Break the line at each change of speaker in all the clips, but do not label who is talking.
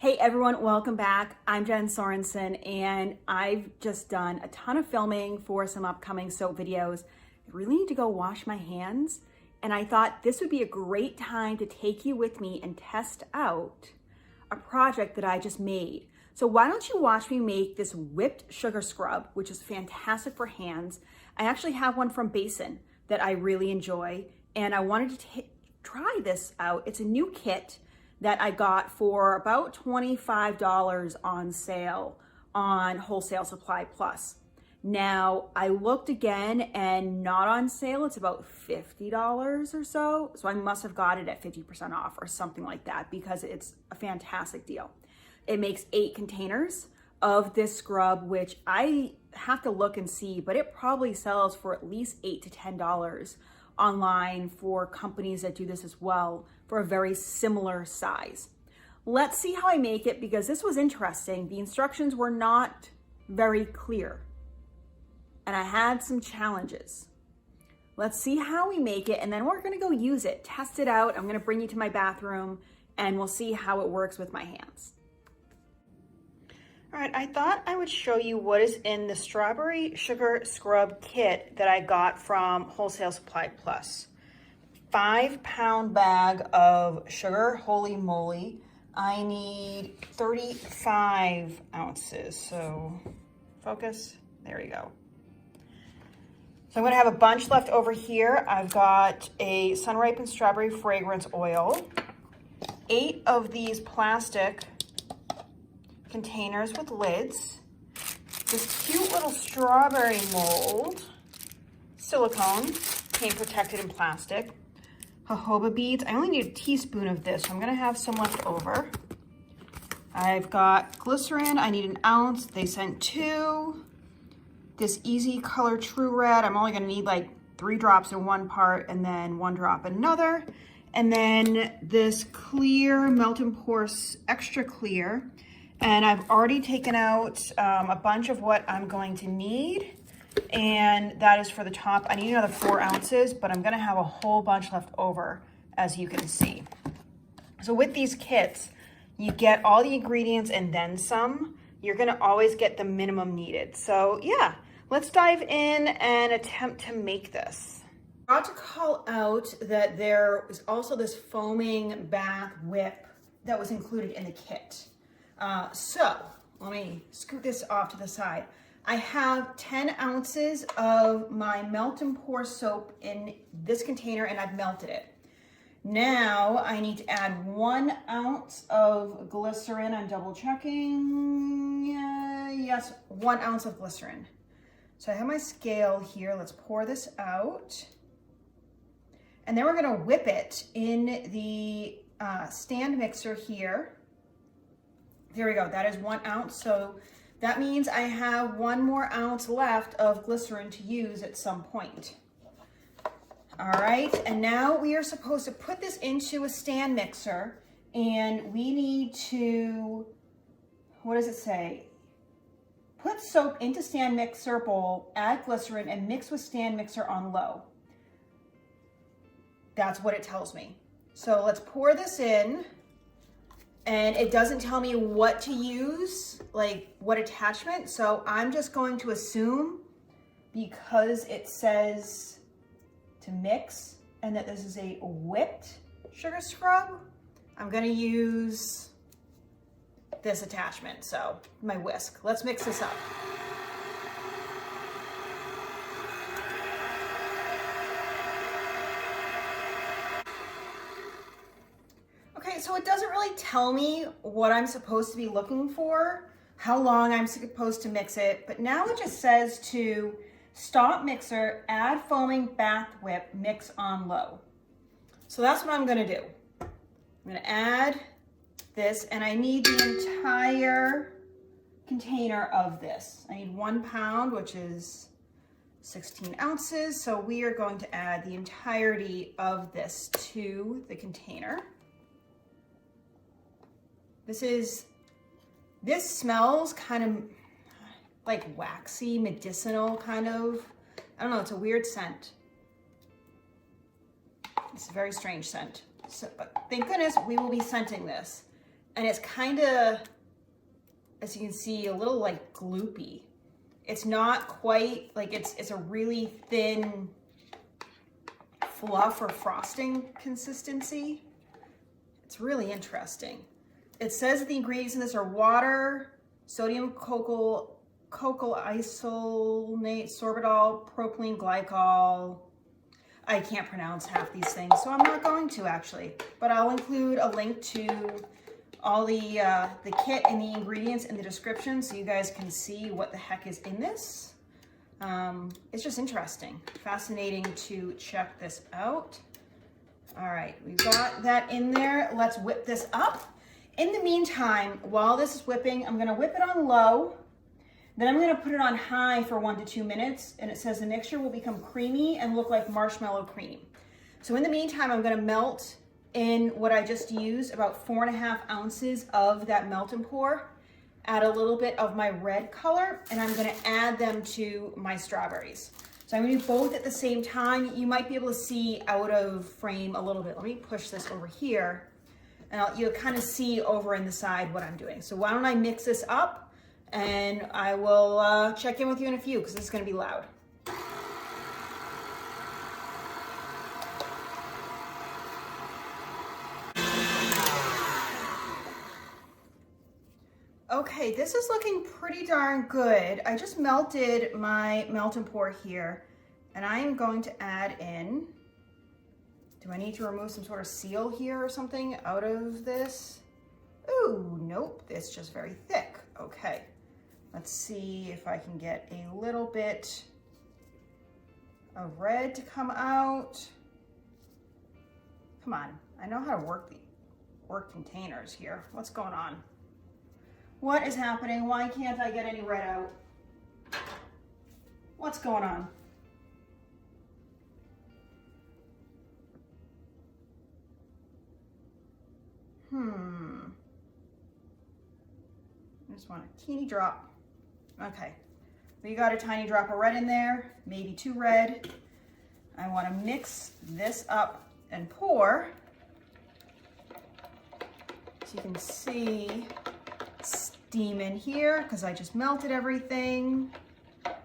Hey everyone, welcome back. I'm Jen Sorensen and I've just done a ton of filming for some upcoming soap videos. I really need to go wash my hands and I thought this would be a great time to take you with me and test out a project that I just made. So why don't you watch me make this whipped sugar scrub, which is fantastic for hands. I actually have one from Basin that I really enjoy and I wanted to try this out. It's a new kit that I got for about $25 on sale on Wholesale Supply Plus. Now, I looked again and not on sale, it's about $50 or so. So I must have got it at 50% off or something like that because it's a fantastic deal. It makes 8 containers of this scrub, which I have to look and see, but it probably sells for at least $8 to $10 online for companies that do this as well for a very similar size. Let's see how I make it because this was interesting. The instructions were not very clear and I had some challenges. Let's see how we make it and then we're gonna go use it, test it out. I'm gonna bring you to my bathroom and we'll see how it works with my hands. All right, I thought I would show you what is in the strawberry sugar scrub kit that I got from Wholesale Supply Plus. 5-pound bag of sugar, holy moly. I need 35 ounces, so focus, there we go. So I'm gonna have a bunch left over here. I've got a sun-ripened strawberry fragrance oil, 8 of these plastic containers with lids, this cute little strawberry mold, silicone, came protected in plastic, jojoba beads. I only need a teaspoon of this, so I'm gonna have some left over. I've got glycerin, I need 1 ounce, they sent 2. This Easy Color True Red, I'm only gonna need like 3 drops in one part and then 1 drop in another. And then this clear Melt and Pour Extra Clear. And I've already taken out a bunch of what I'm going to need. And that is for the top. I need another 4 ounces, but I'm gonna have a whole bunch left over, as you can see. So with these kits, you get all the ingredients and then some. You're gonna always get the minimum needed. So yeah, let's dive in and attempt to make this. I ought to call out that there is also this foaming bath whip that was included in the kit. So let me scoot this off to the side. I have 10 ounces of my melt and pour soap in this container and I've melted it. Now I need to add 1 ounce of glycerin. I'm double checking. Yes, 1 ounce of glycerin. So I have my scale here. Let's pour this out. And then we're gonna whip it in the stand mixer here. There we go, that is 1 ounce. So that means I have 1 more ounce left of glycerin to use at some point. All right, and now we are supposed to put this into a stand mixer and we need to, what does it say? Put soap into stand mixer bowl, add glycerin and mix with stand mixer on low. That's what it tells me. So let's pour this in. And it doesn't tell me what to use, like what attachment. So I'm just going to assume, because it says to mix and that this is a whipped sugar scrub, I'm gonna use this attachment. So my whisk, let's mix this up. So it doesn't really tell me what I'm supposed to be looking for, how long I'm supposed to mix it, but now it just says to stop mixer, add foaming bath whip, mix on low. So that's what I'm gonna do. I'm gonna add this and I need the entire container of this. I need 1 pound, which is 16 ounces. So we are going to add the entirety of this to the container. This smells kind of like waxy, medicinal kind of. I don't know, it's a weird scent. It's a very strange scent. So, but thank goodness we will be scenting this. And it's kind of, as you can see, a little like gloopy. It's not quite like it's a really thin fluff or frosting consistency. It's really interesting. It says that the ingredients in this are water, sodium cocoa isonate, sorbitol, propylene glycol. I can't pronounce half these things, so I'm not going to actually, but I'll include a link to all the kit and the ingredients in the description so you guys can see what the heck is in this. It's just interesting, fascinating to check this out. All right, we've got that in there. Let's whip this up. In the meantime, while this is whipping, I'm gonna whip it on low. Then I'm gonna put it on high for 1 to 2 minutes, and it says the mixture will become creamy and look like marshmallow cream. So in the meantime, I'm gonna melt in what I just used, about 4.5 ounces of that melt and pour, add a little bit of my red color, and I'm gonna add them to my strawberries. So I'm gonna do both at the same time. You might be able to see out of frame a little bit. Let me push this over here, and you'll kind of see over in the side what I'm doing. So why don't I mix this up, and I will check in with you in a few, because this is gonna be loud. Okay, this is looking pretty darn good. I just melted my melt and pour here, and I am going to add in, do I need to remove some sort of seal here or something out of this? Ooh, nope, it's just very thick. Okay, let's see if I can get a little bit of red to come out. Come on, I know how to work containers here. What's going on? What is happening? Why can't I get any red out? What's going on? I just want a teeny drop. Okay, we got a tiny drop of red in there, maybe 2 red. I want to mix this up and pour. So you can see steam in here because I just melted everything.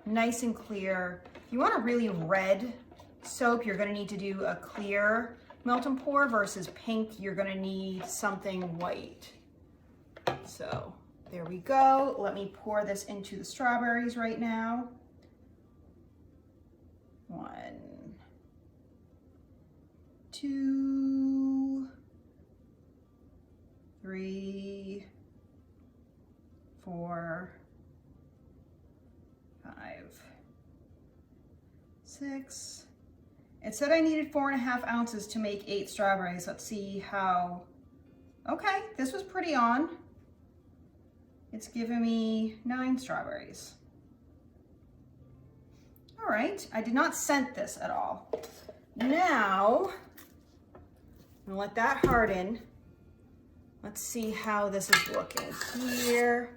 Nice and clear. If you want a really red soap, you're going to need to do a clear melt and pour versus pink. You're going to need something white. So there we go. Let me pour this into the strawberries right now. 1, 2, 3, 4, 5, 6. It said I needed 4.5 ounces to make 8 strawberries. Let's see how, okay, this was pretty on. It's giving me 9 strawberries. All right, I did not scent this at all. Now, I'm gonna let that harden. Let's see how this is looking here.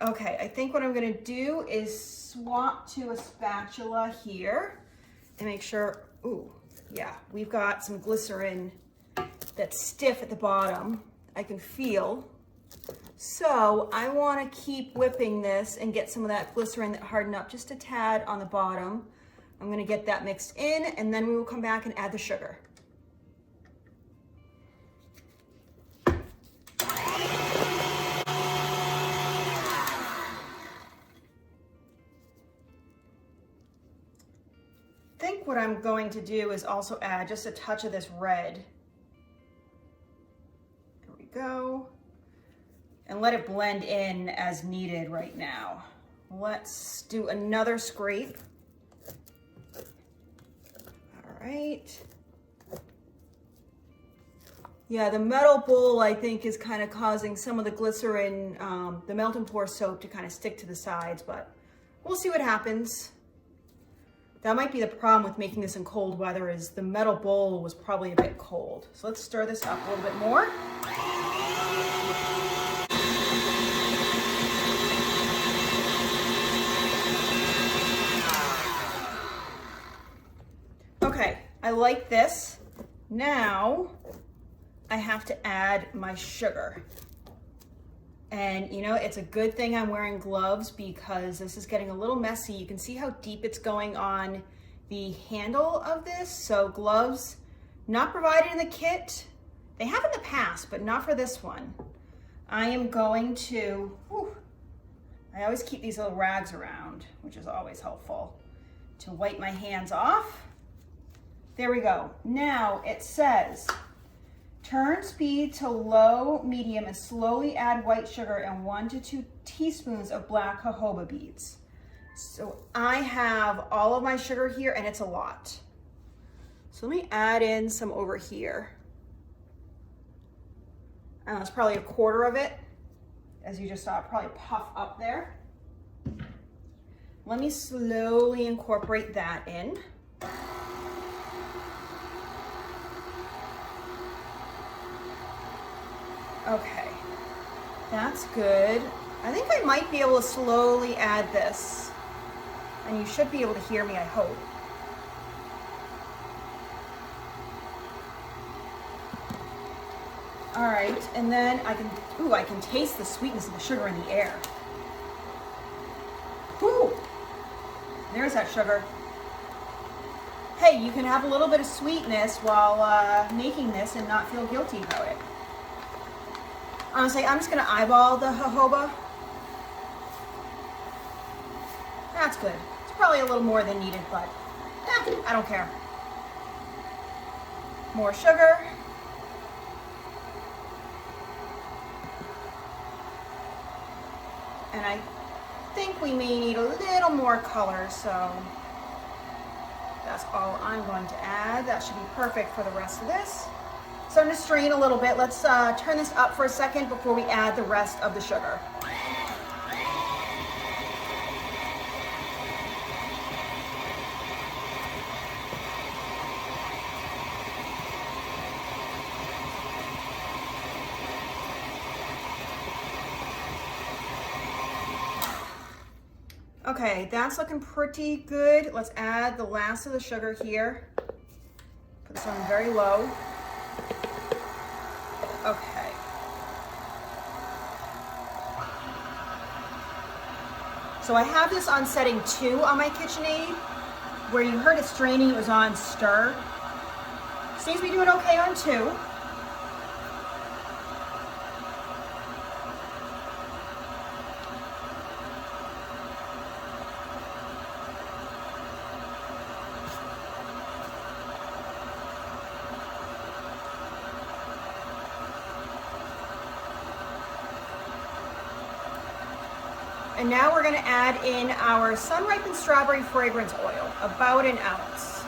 Okay, I think what I'm gonna do is swap to a spatula here and make sure, ooh, yeah, we've got some glycerin that's stiff at the bottom. I can feel. So I wanna keep whipping this and get some of that glycerin that hardened up just a tad on the bottom. I'm gonna get that mixed in, and then we will come back and add the sugar. I think what I'm going to do is also add just a touch of this red. There we go. And let it blend in as needed right now. Let's do another scrape. All right. Yeah, the metal bowl, I think, is kind of causing some of the glycerin, the melt and pour soap to kind of stick to the sides, but we'll see what happens. That might be the problem with making this in cold weather, is the metal bowl was probably a bit cold. So let's stir this up a little bit more. Okay, I like this. Now I have to add my sugar. And you know, it's a good thing I'm wearing gloves because this is getting a little messy. You can see how deep it's going on the handle of this. So gloves, not provided in the kit. They have in the past, but not for this one. I am going to, I always keep these little rags around, which is always helpful, to wipe my hands off. There we go. Now it says, turn speed to low, medium, and slowly add white sugar and 1 to 2 teaspoons of black jojoba beads. So I have all of my sugar here and it's a lot. So let me add in some over here. It's probably a quarter of it. As you just saw, probably puff up there. Let me slowly incorporate that in. Okay, that's good. I think I might be able to slowly add this. And you should be able to hear me, I hope. All right, and then I can taste the sweetness of the sugar in the air. Ooh, there's that sugar. Hey, you can have a little bit of sweetness while making this and not feel guilty about it. Honestly, I'm just gonna eyeball the jojoba. That's good. It's probably a little more than needed, but I don't care. More sugar. And I think we may need a little more color, so that's all I'm going to add. That should be perfect for the rest of this. So I'm going to strain a little bit. Let's turn this up for a second before we add the rest of the sugar. Okay, that's looking pretty good. Let's add the last of the sugar here. Put this on very low. Okay. So I have this on setting 2 on my KitchenAid. Where you heard it straining, it was on stir. Seems to be doing okay on 2. And now we're going to add in our sun-ripened strawberry fragrance oil, about an ounce.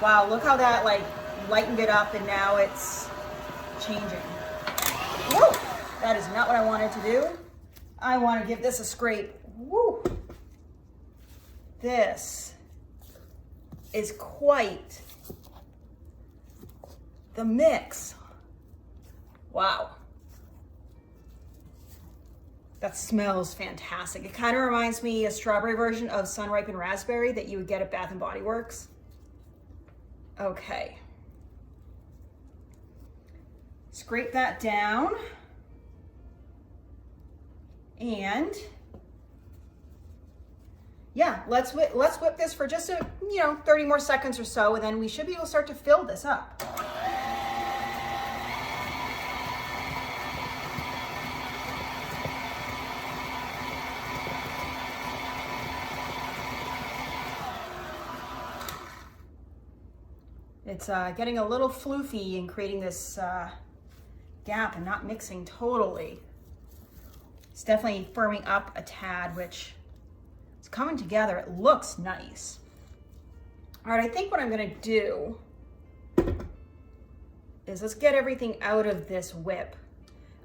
Wow, look how that like lightened it up and now it's changing. Woo! That is not what I wanted to do. I want to give this a scrape. Woo! This is quite the mix. Wow. That smells fantastic. It kind of reminds me a strawberry version of sun-ripened raspberry that you would get at Bath & Body Works. Okay. Scrape that down. And yeah, let's whip this for just 30 more seconds or so, and then we should be able to start to fill this up. It's getting a little floofy and creating this gap and not mixing totally. It's definitely firming up a tad, which is coming together. It looks nice. All right, I think what I'm gonna do is let's get everything out of this whip.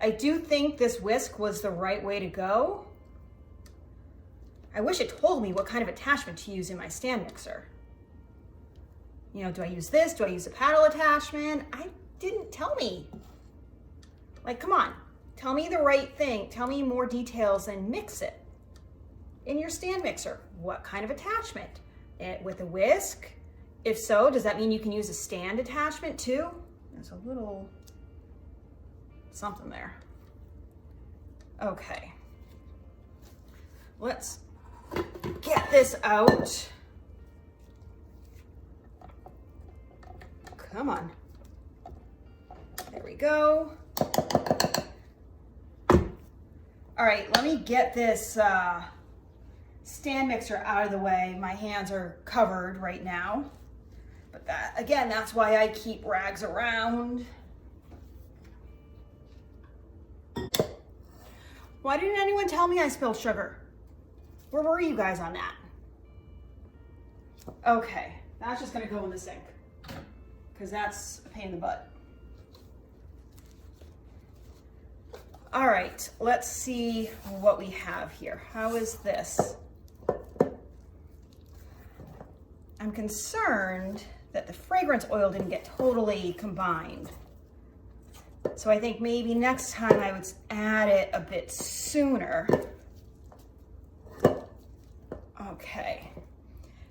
I do think this whisk was the right way to go. I wish it told me what kind of attachment to use in my stand mixer. You know, do I use this? Do I use a paddle attachment? I didn't tell me. Like, come on, tell me the right thing. Tell me more details and mix it. In your stand mixer, what kind of attachment? With a whisk, If so, does that mean you can use a stand attachment too? There's a little something there. Okay. Let's get this out. Come on. There we go. All right, let me get this stand mixer out of the way. My hands are covered right now. But that, again, that's why I keep rags around. Why didn't anyone tell me I spilled sugar? Where were you guys on that? Okay, that's just gonna go in the sink because that's a pain in the butt. All right, let's see what we have here. How is this? I'm concerned that the fragrance oil didn't get totally combined. So I think maybe next time I would add it a bit sooner. Okay.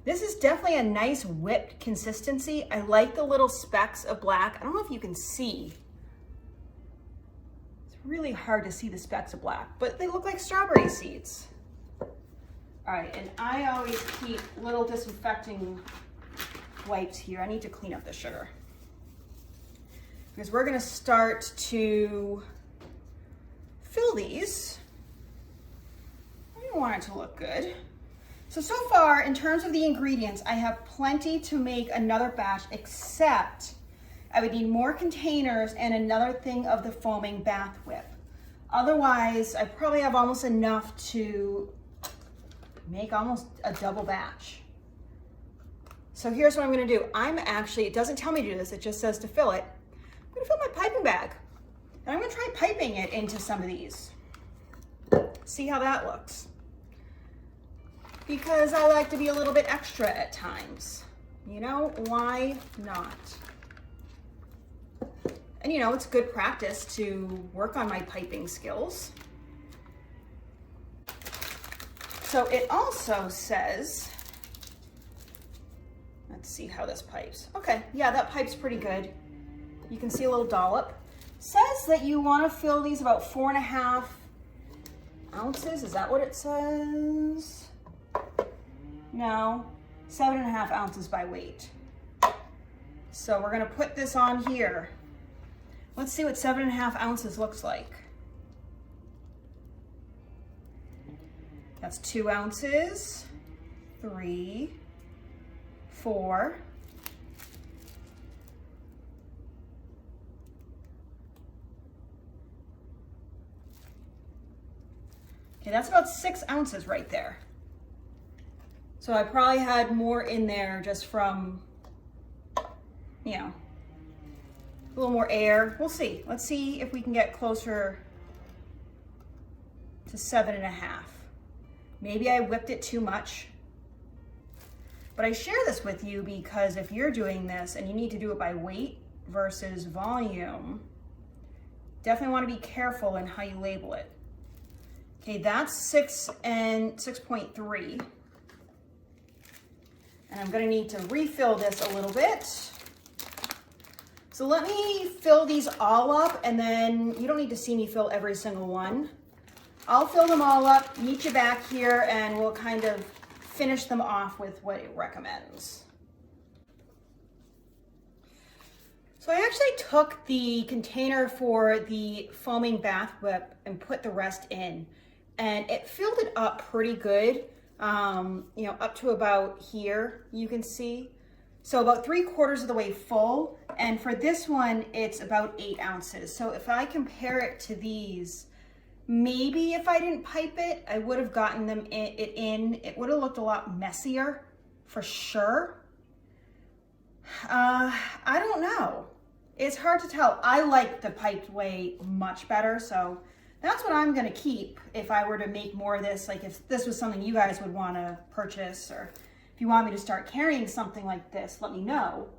This is definitely a nice whipped consistency. I like the little specks of black. I don't know if you can see. It's really hard to see the specks of black, but they look like strawberry seeds. All right, and I always keep little disinfecting wipes here. I need to clean up the sugar because we're gonna start to fill these. I want it to look good. So far, in terms of the ingredients, I have plenty to make another batch, except I would need more containers and another thing of the foaming bath whip. Otherwise, I probably have almost enough to make almost a double batch. So here's what I'm gonna do. It doesn't tell me to do this, it just says to fill it. I'm gonna fill my piping bag. And I'm gonna try piping it into some of these. See how that looks. Because I like to be a little bit extra at times. You know, why not? And you know, it's good practice to work on my piping skills. So it also says, let's see how this pipes. Okay, yeah, that pipe's pretty good. You can see a little dollop. Says that you want to fill these about 4.5 ounces. Is that what it says? No, 7.5 ounces by weight. So we're gonna put this on here. Let's see what 7.5 ounces looks like. That's 2 ounces, 3, 4. Okay, that's about 6 ounces right there. So I probably had more in there just from, you know, a little more air. We'll see. Let's see if we can get closer to 7.5. Maybe I whipped it too much. But I share this with you because if you're doing this and you need to do it by weight versus volume, definitely want to be careful in how you label it. Okay, that's 6 and 6.3. And I'm gonna need to refill this a little bit. So let me fill these all up, and then you don't need to see me fill every single one. I'll fill them all up, meet you back here, and we'll kind of finish them off with what it recommends. So I actually took the container for the foaming bath whip and put the rest in, and it filled it up pretty good. You know, up to about here, you can see. So about 3/4 of the way full. And for this one, it's about 8 ounces. So if I compare it to these, maybe if I didn't pipe it, I would have gotten them in. It would have looked a lot messier for sure. I don't know. It's hard to tell. I like the piped way much better. So that's what I'm gonna keep if I were to make more of this, like if this was something you guys would wanna purchase, or if you want me to start carrying something like this, let me know.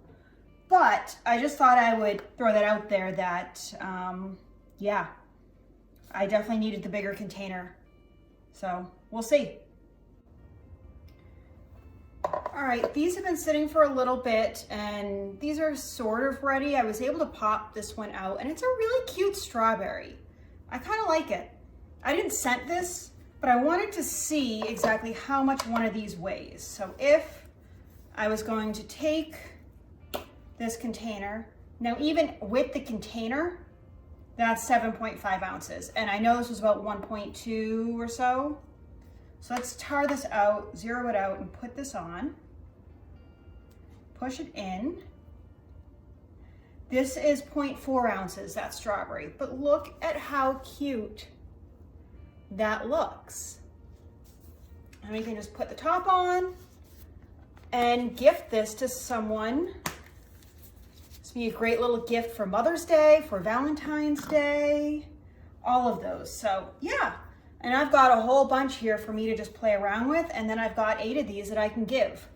But I just thought I would throw that out there that, yeah, I definitely needed the bigger container. So we'll see. All right, these have been sitting for a little bit and these are sort of ready. I was able to pop this one out and it's a really cute strawberry. I kind of like it. I didn't scent this, but I wanted to see exactly how much one of these weighs. So if I was going to take this container, now even with the container, that's 7.5 ounces. And I know this was about 1.2 or so. So let's tar this out, zero it out, and put this on. Push it in. This is 0.4 ounces, that strawberry, but look at how cute that looks. And we can just put the top on and gift this to someone. This would be a great little gift for Mother's Day, for Valentine's Day, all of those. So yeah. And I've got a whole bunch here for me to just play around with, and then I've got 8 of these that I can give.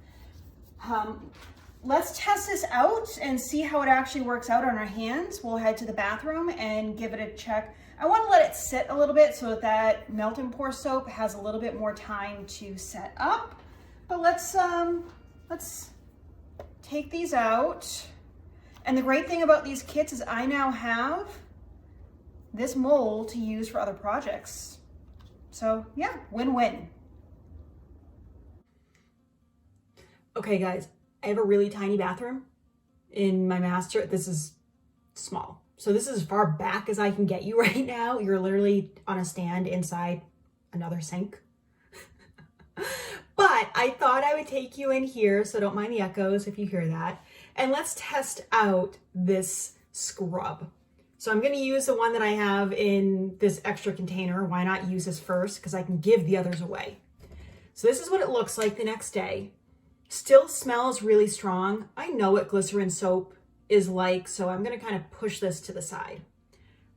Let's test this out and see how it actually works out on our hands. We'll head to the bathroom and give it a check. I want to let it sit a little bit so that that melt and pour soap has a little bit more time to set up. But let's take these out. And the great thing about these kits is I now have this mold to use for other projects. So yeah, win-win. Okay guys, I have a really tiny bathroom in my master. This is small. So this is as far back as I can get you right now. You're literally on a stand inside another sink. But I thought I would take you in here, so don't mind the echoes if you hear that. And let's test out this scrub. So I'm gonna use the one that I have in this extra container. Why not use this first? Because I can give the others away. So this is what it looks like the next day. Still smells really strong. I know what glycerin soap is like, so I'm gonna kind of push this to the side.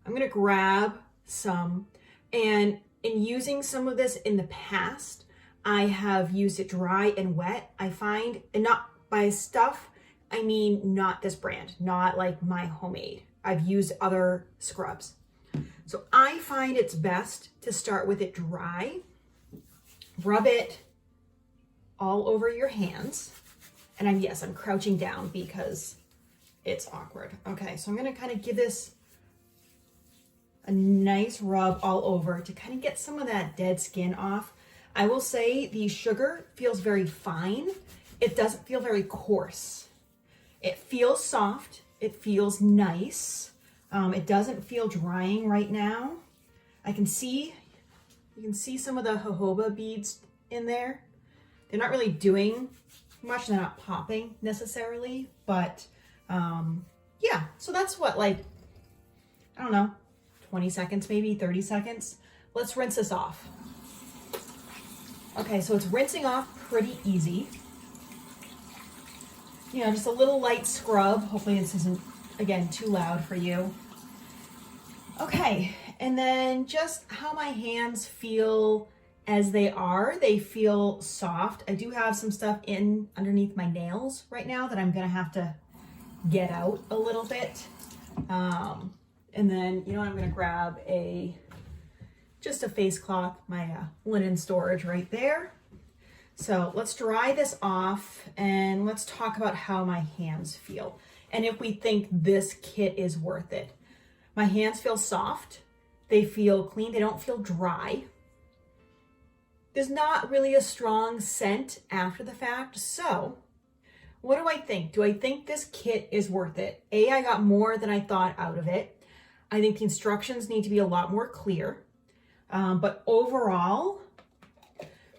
I'm gonna grab some, and in using some of this in the past, I have used it dry and wet. I find, and not by stuff, I mean not this brand, not like my homemade. I've used other scrubs. So I find it's best to start with it dry, rub it all over your hands. And yes, I'm crouching down because it's awkward. Okay, so I'm gonna kind of give this a nice rub all over to kind of get some of that dead skin off. I will say the sugar feels very fine. It doesn't feel very coarse. It feels soft. It feels nice. It doesn't feel drying right now. You can see some of the jojoba beads in there. They're not really doing much. They're not popping necessarily, but yeah. So that's what, like, I don't know, 20 seconds, maybe 30 seconds. Let's rinse this off. Okay, so it's rinsing off pretty easy. You know, just a little light scrub. Hopefully this isn't, again, too loud for you. Okay, and then just how my hands feel as they are. They feel soft. I do have some stuff in underneath my nails right now that I'm gonna have to get out a little bit. And then, you know, I'm gonna grab just a face cloth, my linen storage right there. So let's dry this off and let's talk about how my hands feel and if we think this kit is worth it. My hands feel soft. They feel clean. They don't feel dry. There's not really a strong scent after the fact. So what do I think? Do I think this kit is worth it? I got more than I thought out of it. I think the instructions need to be a lot more clear. But overall,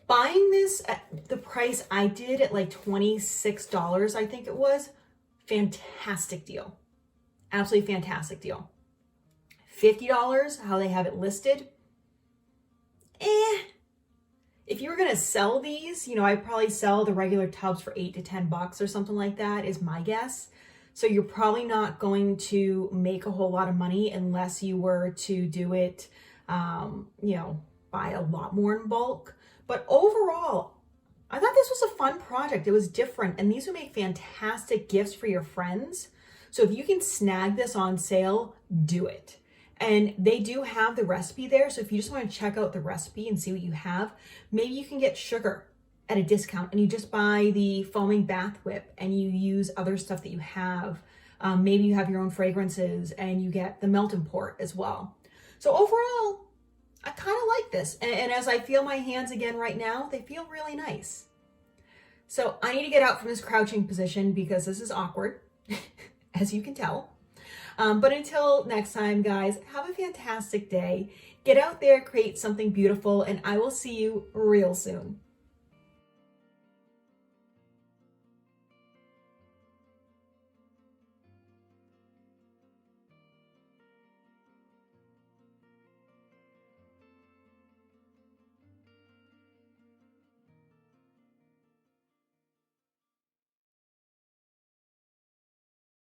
buying this at the price I did at like $26, I think it was, fantastic deal. Absolutely fantastic deal. $50, how they have it listed, If you were gonna sell these, you know, I'd probably sell the regular tubs for $8 to $10 or something like that is my guess. So you're probably not going to make a whole lot of money unless you were to do it, you know, buy a lot more in bulk. But overall, I thought this was a fun project. It was different, and these would make fantastic gifts for your friends. So if you can snag this on sale, do it. And they do have the recipe there. So if you just want to check out the recipe and see what you have, maybe you can get sugar
at a discount and you just buy the foaming bath whip and you use other stuff that you have. Maybe you have your own fragrances and you get the melt and port as well. So overall, I kind of like this. And as I feel my hands again right now, they feel really nice. So I need to get out from this crouching position because this is awkward, as you can tell. But until next time, guys, have a fantastic day. Get out there, create something beautiful, and I will see you real soon.